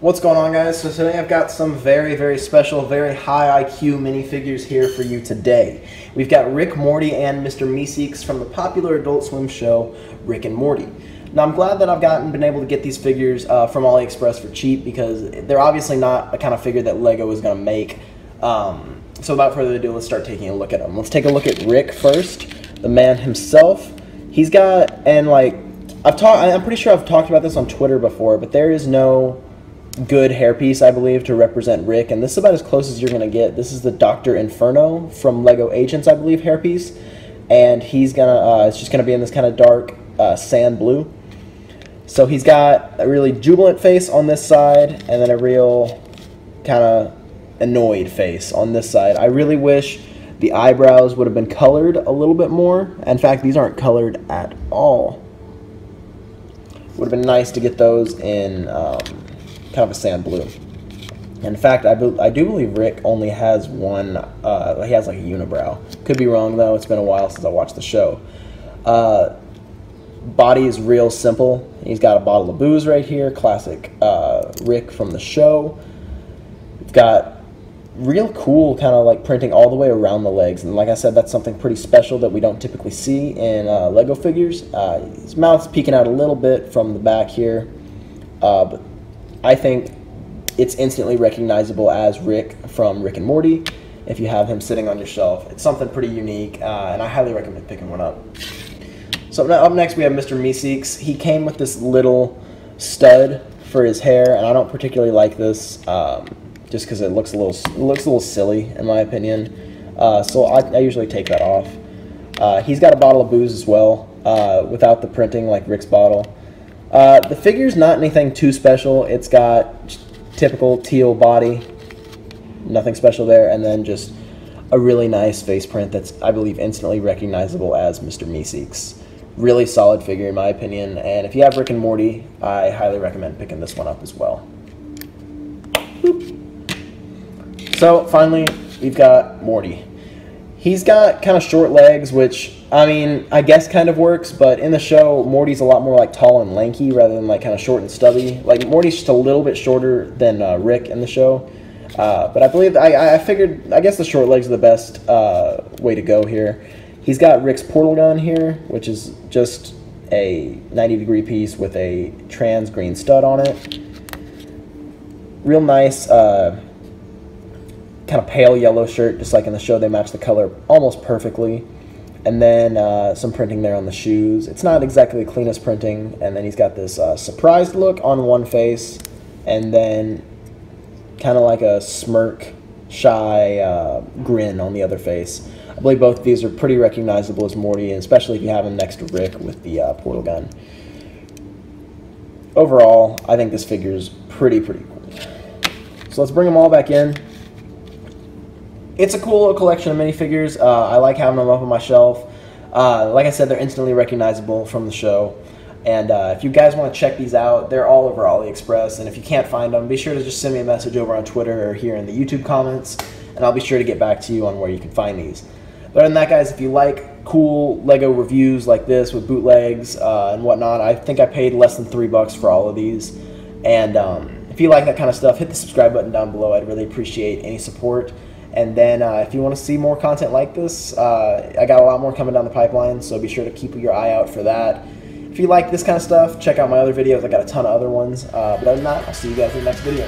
What's going on, guys? So today I've got some very special, very high IQ minifigures here for you today. We've got Rick, Morty, and Mr.Meeseeks from the popular Adult Swim show Rick and Morty. Now I'm glad that I've been able to get these figures from Aliexpress for cheap, because they're obviously not a kind of figure that Lego is going to make. So without further ado, let's start taking a look at them. Let's take a look at Rick first, the man himself. He's got, and like, I'm pretty sure I've talked about this on Twitter before, but there is no good hairpiece, I believe, to represent Rick, and this is about as close as you're going to get. This is the Dr. Inferno from Lego Agents, I believe, hairpiece, and he's gonna, it's just going to be in this kind of dark sand blue. So he's got a really jubilant face on this side, and then a real kind of annoyed face on this side. I really wish the eyebrows would have been colored a little bit more. In fact, these aren't colored at all. Would have been nice to get those in kind of a sand blue. In fact, I do believe Rick only has one, he has like a unibrow. Could be wrong though, it's been a while since I watched the show. Body is real simple. He's got a bottle of booze right here, classic Rick from the show. We've got real cool kind of like printing all the way around the legs, and like I said, that's something pretty special that we don't typically see in Lego figures. His mouth's peeking out a little bit from the back here, but I think it's instantly recognizable as Rick from Rick and Morty if you have him sitting on your shelf. It's something pretty unique, and I highly recommend picking one up. So up next we have Mr.Meeseeks. He came with this little stud for his hair, and I don't particularly like this, just because it looks a little silly in my opinion. So I usually take that off. He's got a bottle of booze as well, without the printing like Rick's bottle. The figure's not anything too special. It's got typical teal body, nothing special there, and then just a really nice face print that's, I believe, instantly recognizable as Mr.Meeseeks. Really solid figure in my opinion, and if you have Rick and Morty, I highly recommend picking this one up as well. Boop. So finally, we've got Morty. He's got kind of short legs, which, I mean, I guess kind of works, but in the show, Morty's a lot more like tall and lanky rather than like kind of short and stubby. Like, Morty's just a little bit shorter than Rick in the show. But I believe, I figured, I guess the short legs are the best way to go here. He's got Rick's portal gun here, which is just a 90-degree piece with a trans green stud on it. Real nice, kind of pale yellow shirt, just like in the show. They match the color almost perfectly. And then some printing there on the shoes. It's not exactly the cleanest printing. And then he's got this surprised look on one face, and then kind of like a smirk, shy grin on the other face. I believe both of these are pretty recognizable as Morty, and especially if you have him next to Rick with the portal gun. Overall, I think this figure is pretty cool. So let's bring them all back in. It's a cool little collection of minifigures. I like having them up on my shelf. Like I said, they're instantly recognizable from the show. And if you guys want to check these out, they're all over AliExpress. And if you can't find them, be sure to just send me a message over on Twitter or here in the YouTube comments, and I'll be sure to get back to you on where you can find these. But other than that, guys, if you like cool Lego reviews like this with bootlegs and whatnot, I think I paid less than $3 for all of these. And if you like that kind of stuff, hit the subscribe button down below. I'd really appreciate any support. And then if you want to see more content like this, I got a lot more coming down the pipeline, so be sure to keep your eye out for that. If you like this kind of stuff, check out my other videos. I got a ton of other ones. But other than that, I'll see you guys in the next video.